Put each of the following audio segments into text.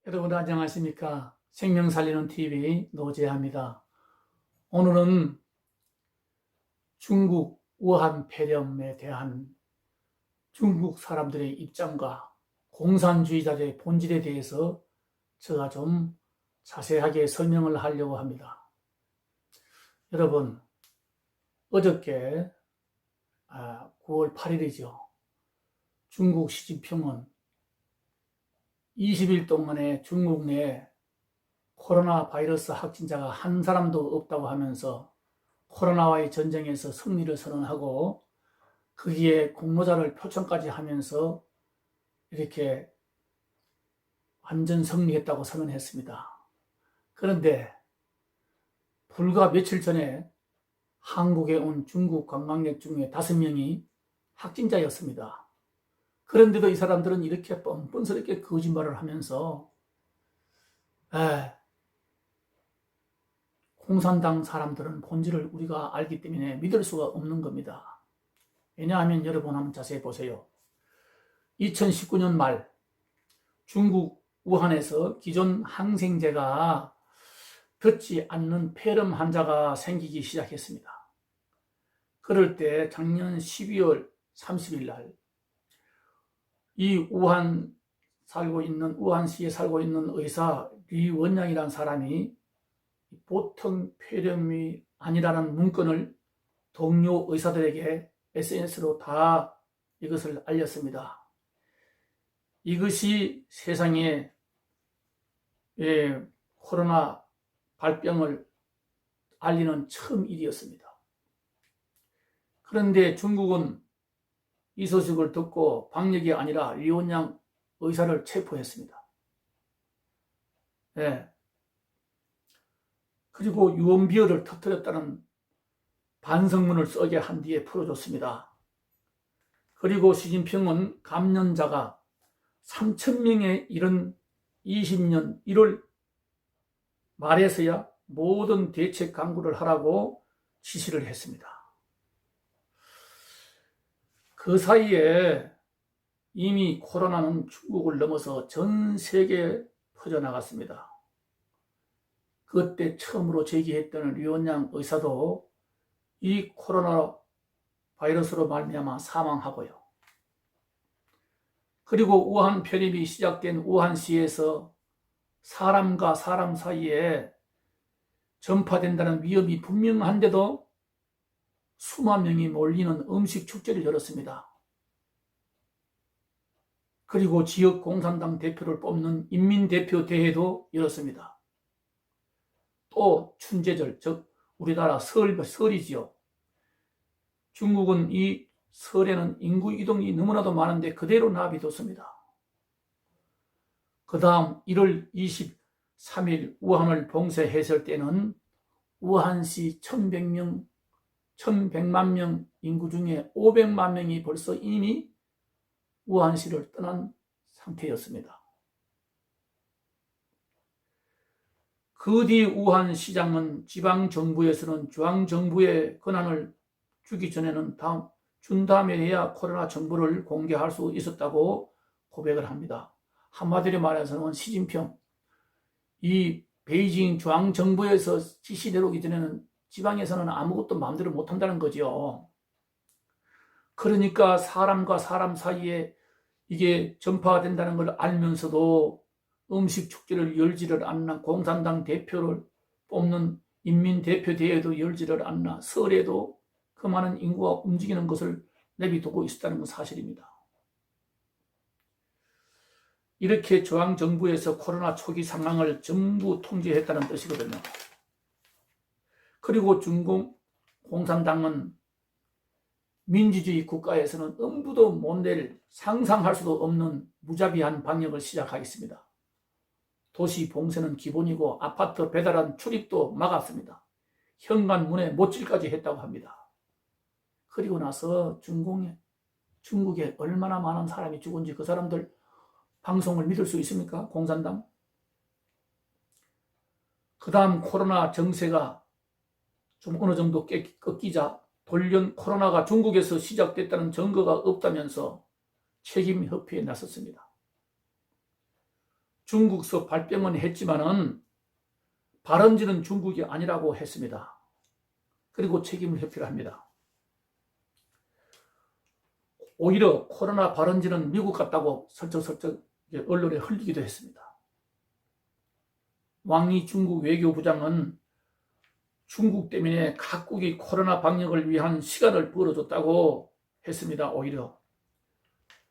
여러분 안녕하십니까? 생명 살리는 TV 노재하입니다. 오늘은 중국 우한 폐렴에 대한 중국 사람들의 입장과 공산주의자들의 본질에 대해서 제가 좀 자세하게 설명을 하려고 합니다. 여러분, 어저께 9월 8일이죠. 중국 시진핑은 20일 동안에 중국 내에 코로나 바이러스 확진자가 한 사람도 없다고 하면서 코로나와의 전쟁에서 승리를 선언하고 거기에 공로자를 표창까지 하면서 이렇게 완전 승리했다고 선언했습니다. 그런데 불과 며칠 전에 한국에 온 중국 관광객 중에 5명이 확진자였습니다. 그런데도 이 사람들은 이렇게 뻔뻔스럽게 거짓말을 하면서 공산당 사람들은 본질을 우리가 알기 때문에 믿을 수가 없는 겁니다. 왜냐하면 여러분 한번 자세히 보세요. 2019년 말 중국 우한에서 기존 항생제가 듣지 않는 폐렴 환자가 생기기 시작했습니다. 그럴 때 작년 12월 30일 날 이 우한시에 살고 있는 의사 리원양이라는 사람이 보통 폐렴이 아니라는 문건을 동료 의사들에게 SNS로 다 이것을 알렸습니다. 이것이 세상에 코로나 발병을 알리는 처음 일이었습니다. 그런데 중국은 이 소식을 듣고 방역이 아니라 리원양 의사를 체포했습니다. 그리고 유언비어를 터뜨렸다는 반성문을 쓰게 한 뒤에 풀어줬습니다. 그리고 시진핑은 감염자가 3,000명에 이른 20년 1월 말에서야 모든 대책 강구를 하라고 지시를 했습니다. 그 사이에 이미 코로나는 중국을 넘어서 전 세계에 퍼져나갔습니다. 그때 처음으로 제기했던 리원양 의사도 이 코로나 바이러스로 말미암아 사망하고요. 그리고 우한 폐렴이 시작된 우한시에서 사람과 사람 사이에 전파된다는 위험이 분명한데도 수만 명이 몰리는 음식 축제를 열었습니다. 그리고 지역 공산당 대표를 뽑는 인민대표 대회도 열었습니다. 또 춘제절, 즉 우리나라 설이지요. 중국은 이 설에는 인구 이동이 너무나도 많은데 그대로 놔둬뒀습니다. 그 다음 1월 23일 우한을 봉쇄했을 때는 우한시 1100만 명 인구 중에 500만 명이 벌써 이미 우한시를 떠난 상태였습니다. 그 뒤 우한시장은 지방정부에서는 중앙정부의 권한을 주기 전에는 준 다음에 해야 코로나 정보를 공개할 수 있었다고 고백을 합니다. 한마디로 말해서는 시진핑, 이 베이징 중앙정부에서 지시 내려오기 전에는 지방에서는 아무것도 마음대로 못한다는 거죠. 그러니까 사람과 사람 사이에 이게 전파가 된다는 걸 알면서도 음식 축제를 열지를 않나, 공산당 대표를 뽑는 인민대표대회도 열지를 않나, 설에도 그 많은 인구가 움직이는 것을 내비두고 있었다는 건 사실입니다. 이렇게 중앙정부에서 코로나 초기 상황을 전부 통제했다는 뜻이거든요. 그리고 중국 공산당은 민주주의 국가에서는 엄두도 못 낼, 상상할 수도 없는 무자비한 방역을 시작하겠습니다. 도시 봉쇄는 기본이고 아파트 배달한 출입도 막았습니다. 현관문에 못질까지 했다고 합니다. 그리고 나서 중국에 얼마나 많은 사람이 죽은지 그 사람들 방송을 믿을 수 있습니까? 공산당? 그 다음 코로나 정세가 좀 어느 정도 꺾이자 돌연 코로나가 중국에서 시작됐다는 증거가 없다면서 책임 협회에 나섰습니다. 중국서 발병은 했지만은 발원지는 중국이 아니라고 했습니다. 그리고 책임을 회피를 합니다. 오히려 코로나 발원지는 미국 같다고 설쩍설쩍 언론에 흘리기도 했습니다. 왕이 중국 외교부장은 중국 때문에 각국이 코로나 방역을 위한 시간을 벌어줬다고 했습니다. 오히려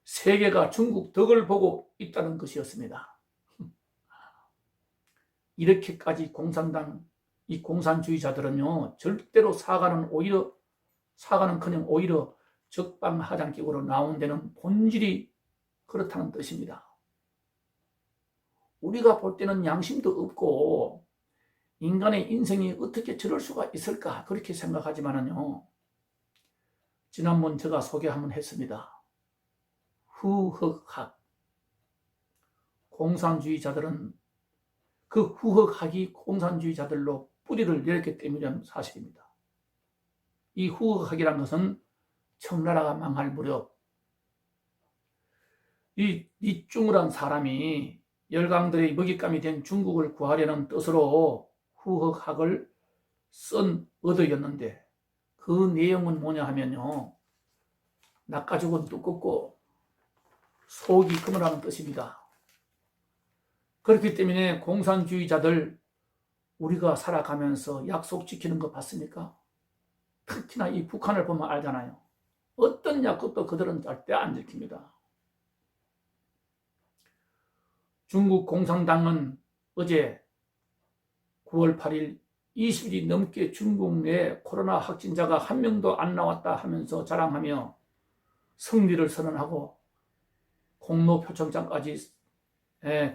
세계가 중국 덕을 보고 있다는 것이었습니다. 이렇게까지 공산당, 이 공산주의자들은요, 절대로 사과는커녕 오히려 적반하장격으로 나온 데는 본질이 그렇다는 뜻입니다. 우리가 볼 때는 양심도 없고 인간의 인생이 어떻게 저럴 수가 있을까 그렇게 생각하지만은요, 지난번 제가 소개 한번 했습니다. 후흑학. 공산주의자들은 그 후흑학이 공산주의자들로 뿌리를 내렸기 때문이라는 사실입니다. 이 후흑학이란 것은 청나라가 망할 무렵 이 리쭝이란 사람이 열강들의 먹잇감이 된 중국을 구하려는 뜻으로 후흑학을 쓴 어도였는데 그 내용은 뭐냐 하면요, 낚아죽은 두껍고 속이 검으라는 뜻입니다. 그렇기 때문에 공산주의자들 우리가 살아가면서 약속 지키는 거 봤습니까? 특히나 이 북한을 보면 알잖아요. 어떤 약속도 그들은 절대 안 지킵니다. 중국 공산당은 어제 9월 8일 20일이 넘게 중국 내 코로나 확진자가 한 명도 안 나왔다 하면서 자랑하며 승리를 선언하고 공로 표창장까지,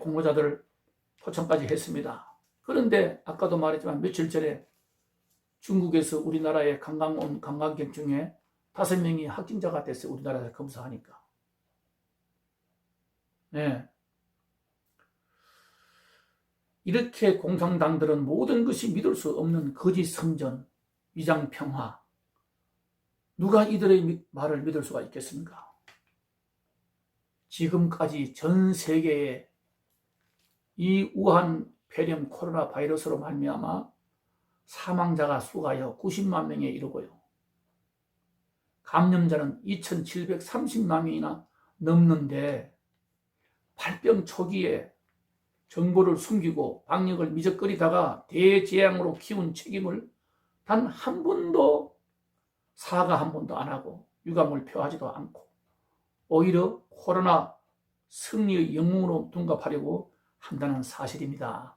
공로자들 표창까지 했습니다. 그런데 아까도 말했지만 며칠 전에 중국에서 우리나라에 관광 온 관광객 중에 5명이 확진자가 됐어요. 우리나라에서 검사하니까. 이렇게 공산당들은 모든 것이 믿을 수 없는 거짓 성전, 위장 평화. 누가 이들의 말을 믿을 수가 있겠습니까? 지금까지 전 세계에 이 우한 폐렴 코로나 바이러스로 말미암아 사망자가 수가요 90만 명에 이르고요. 감염자는 2,730만 명이나 넘는데 발병 초기에 정보를 숨기고 방역을 미적거리다가 대재앙으로 키운 책임을 단 한 번도 사과 한 번도 안 하고 유감을 표하지도 않고 오히려 코로나 승리의 영웅으로 둔갑하려고 한다는 사실입니다.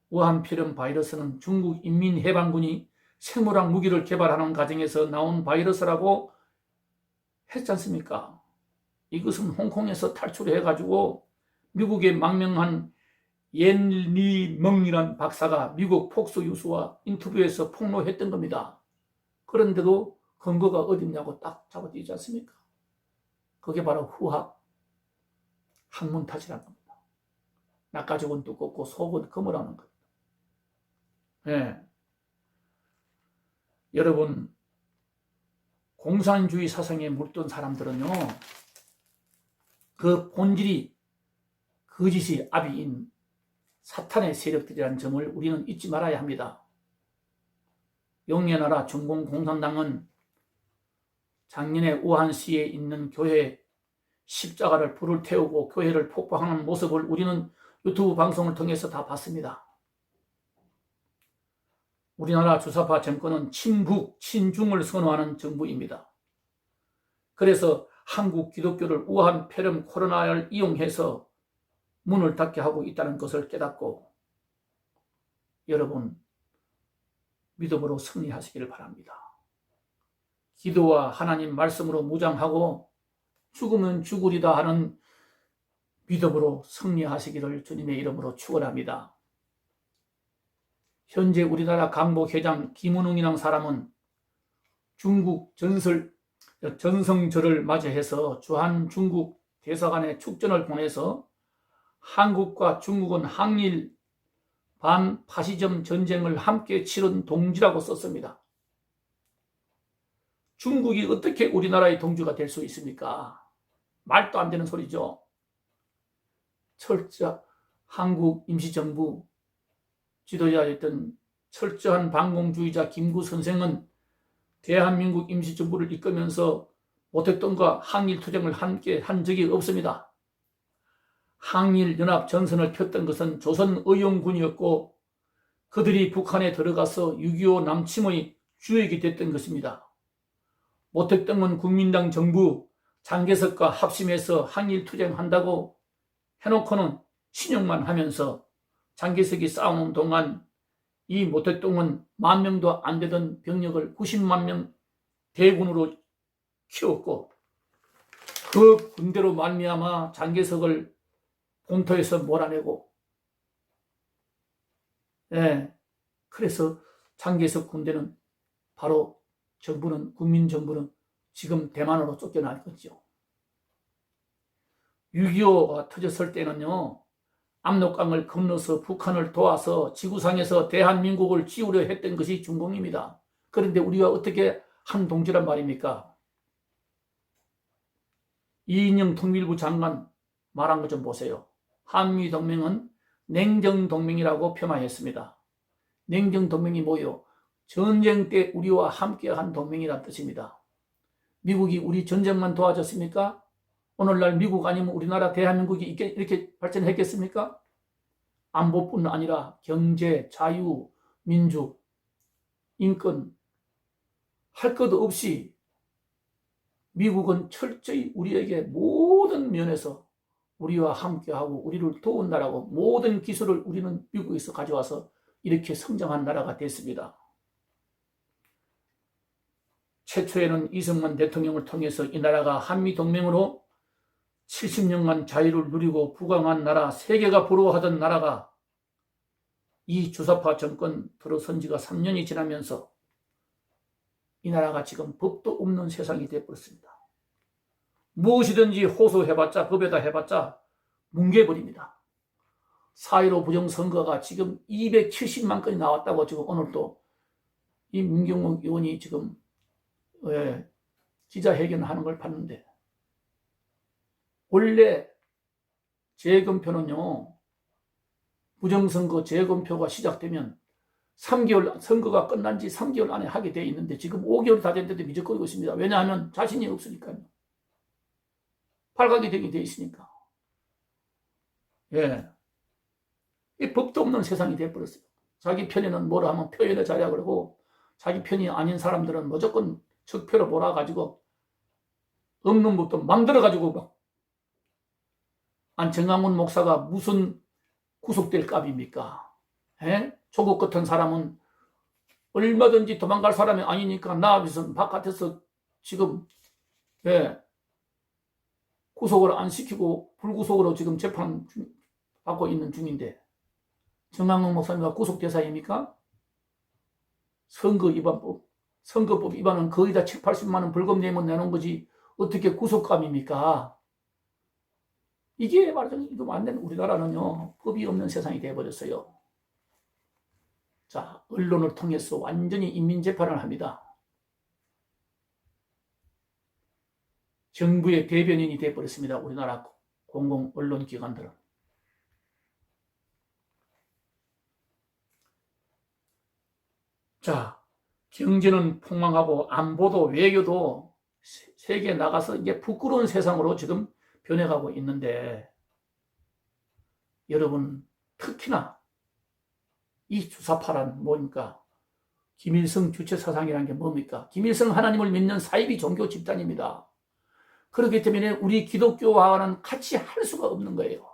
우한 폐렴 바이러스는 중국 인민해방군이 생물학 무기를 개발하는 과정에서 나온 바이러스라고 했지 않습니까? 이것은 홍콩에서 탈출해가지고 미국에 망명한 옌리멍이란 박사가 미국 폭스뉴스와 인터뷰에서 폭로했던 겁니다. 그런데도 근거가 어딨냐고 딱 잡아주지 않습니까? 그게 바로 후학, 학문 탓이라는 겁니다. 낚아죽은 두껍고 속은 검으라는 겁니다. 여러분, 공산주의 사상에 물든 사람들은요, 그 본질이 거짓이 아비인 사탄의 세력들이라는 점을 우리는 잊지 말아야 합니다. 영예나라 중공공산당은 작년에 우한시에 있는 교회 십자가를 불을 태우고 교회를 폭파하는 모습을 우리는 유튜브 방송을 통해서 다 봤습니다. 우리나라 주사파 정권은 친북, 친중을 선호하는 정부입니다. 그래서 한국 기독교를 우한 폐렴 코로나를 이용해서 문을 닫게 하고 있다는 것을 깨닫고 여러분 믿음으로 승리하시기를 바랍니다. 기도와 하나님 말씀으로 무장하고 죽으면 죽으리다 하는 믿음으로 승리하시기를 주님의 이름으로 축원합니다. 현재 우리나라 강복회장 김은웅이라는 사람은 중국 전성절을 맞이해서 주한 중국 대사관에 축전을 보내서 한국과 중국은 항일 반파시즘 전쟁을 함께 치른 동지라고 썼습니다. 중국이 어떻게 우리나라의 동지가 될 수 있습니까? 말도 안 되는 소리죠. 한국 임시정부 지도자였던 철저한 반공주의자 김구 선생은 대한민국 임시정부를 이끌면서 모택동과 항일투쟁을 함께 한 적이 없습니다. 항일연합 전선을 폈던 것은 조선의용군이었고 그들이 북한에 들어가서 6.25 남침의 주역이 됐던 것입니다. 모택동은 국민당 정부 장개석과 합심해서 항일투쟁한다고 해놓고는 신용만 하면서 장개석이 싸우는 동안 이 모택동은 10,000명도 안 되던 병력을 90만 명 대군으로 키웠고 그 군대로 말미암아 장개석을 본토에서 몰아내고 그래서 장개석 군대는 바로 국민정부는 지금 대만으로 쫓겨날 거죠. 6.25가 터졌을 때는요, 압록강을 건너서 북한을 도와서 지구상에서 대한민국을 지우려 했던 것이 중공입니다. 그런데 우리가 어떻게 한 동지란 말입니까? 이인영 통일부 장관 말한 것 좀 보세요. 한미동맹은 냉정동맹이라고 폄하했습니다. 냉정동맹이 뭐예요? 전쟁 때 우리와 함께한 동맹이란 뜻입니다. 미국이 우리 전쟁만 도와줬습니까? 오늘날 미국 아니면 우리나라 대한민국이 이렇게 발전했겠습니까? 안보뿐 아니라 경제, 자유, 민주, 인권 할 것 없이 미국은 철저히 우리에게 모든 면에서 우리와 함께하고 우리를 도운 나라고 모든 기술을 우리는 미국에서 가져와서 이렇게 성장한 나라가 됐습니다. 최초에는 이승만 대통령을 통해서 이 나라가 한미동맹으로 70년간 자유를 누리고 부강한 나라, 세계가 부러워하던 나라가 이 주사파 정권 들어선 지가 3년이 지나면서 이 나라가 지금 법도 없는 세상이 되어버렸습니다. 무엇이든지 호소해봤자 법에다 해봤자 뭉개버립니다. 4.15 부정선거가 지금 270만 건이 나왔다고 지금 오늘도 이 민경욱 의원이 지금 기자회견을 하는 걸 봤는데 원래 재검표는요, 부정선거 재검표가 시작되면 3개월, 선거가 끝난 지 3개월 안에 하게 돼 있는데 지금 5개월이 다 됐는데도 미적거리고 있습니다. 왜냐하면 자신이 없으니까요. 발각이 되게 돼 있으니까. 이 법도 없는 세상이 돼버렸어요. 자기 편에는 뭐라 하면 표현의 자유라 그러고 자기 편이 아닌 사람들은 무조건 적표로 몰아가지고 없는 법도 만들어가지고 막 정강훈 목사가 무슨 구속될 값입니까? 조국 같은 사람은 얼마든지 도망갈 사람이 아니니까 나와서 바깥에서 지금 구속을 안 시키고 불구속으로 지금 재판 받고 있는 중인데 정강훈 목사님과 구속대사입니까? 선거법 위반은 거의 다 7, 80만 원 벌금 내면 내놓은 거지 어떻게 구속감입니까? 이게 말하자면 이거 안 되는 우리나라는요, 법이 없는 세상이 되어버렸어요. 자, 언론을 통해서 완전히 인민재판을 합니다. 정부의 대변인이 되어버렸습니다. 우리나라 공공 언론기관들은. 자, 경제는 폭망하고 안보도 외교도 세계에 나가서 이게 부끄러운 세상으로 지금 변해가고 있는데 여러분 특히나 이 주사파란 뭡니까? 김일성 주체사상이라는 게 뭡니까? 김일성 하나님을 믿는 사이비 종교 집단입니다. 그렇기 때문에 우리 기독교와는 같이 할 수가 없는 거예요.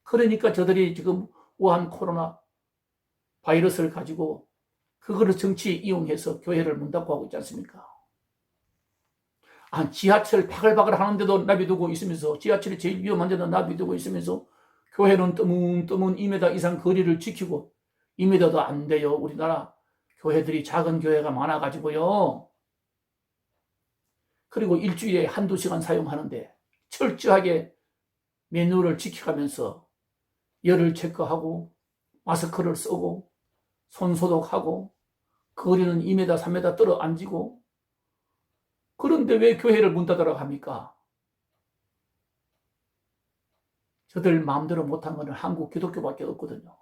그러니까 저들이 지금 우한 코로나 바이러스를 가지고 그거를 정치에 이용해서 교회를 문 닫고 하고 있지 않습니까? 지하철 바글바글 하는데도 나비두고 있으면서 지하철이 제일 위험한 데도 나비두고 있으면서 교회는 뜨문 2m 이상 거리를 지키고 2m도 안 돼요. 우리나라 교회들이 작은 교회가 많아가지고요. 그리고 일주일에 한두 시간 사용하는데 철저하게 매뉴얼을 지켜가면서 열을 체크하고 마스크를 쓰고 손소독하고 거리는 2m, 3m 떨어 앉고 그런데 왜 교회를 문 닫으라고 합니까? 저들 마음대로 못한 것은 한국 기독교밖에 없거든요.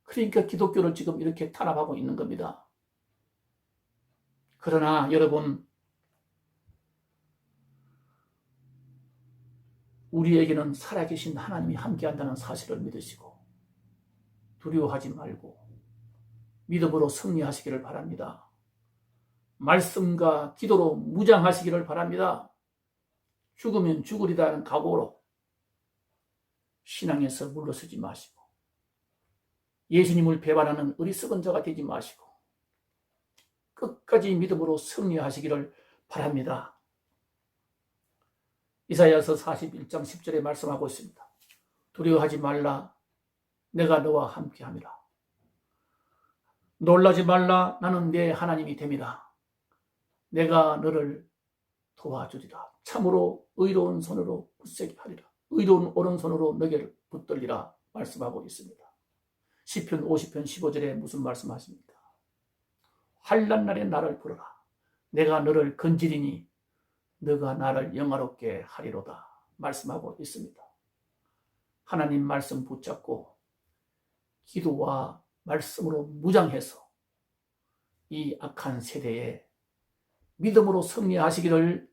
그러니까 기독교를 지금 이렇게 탄압하고 있는 겁니다. 그러나 여러분, 우리에게는 살아계신 하나님이 함께한다는 사실을 믿으시고 두려워하지 말고 믿음으로 승리하시기를 바랍니다. 말씀과 기도로 무장하시기를 바랍니다. 죽으면 죽으리다는 각오로 신앙에서 물러서지 마시고 예수님을 배반하는 어리석은 자가 되지 마시고 끝까지 믿음으로 승리하시기를 바랍니다. 이사야서 41장 10절에 말씀하고 있습니다. 두려워하지 말라, 내가 너와 함께함이라. 놀라지 말라, 나는 내 하나님이 됨이라. 내가 너를 도와주리라. 참으로 의로운 손으로 굳세게 하리라. 의로운 오른손으로 너를 붙들리라 말씀하고 있습니다. 시편 50편 15절에 무슨 말씀하십니까? 환난 날에 나를 부르라. 내가 너를 건지리니 너가 나를 영화롭게 하리로다 말씀하고 있습니다. 하나님 말씀 붙잡고 기도와 말씀으로 무장해서 이 악한 세대에 믿음으로 승리하시기를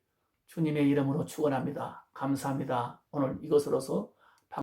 주님의 이름으로 축원합니다. 감사합니다. 오늘 이것으로서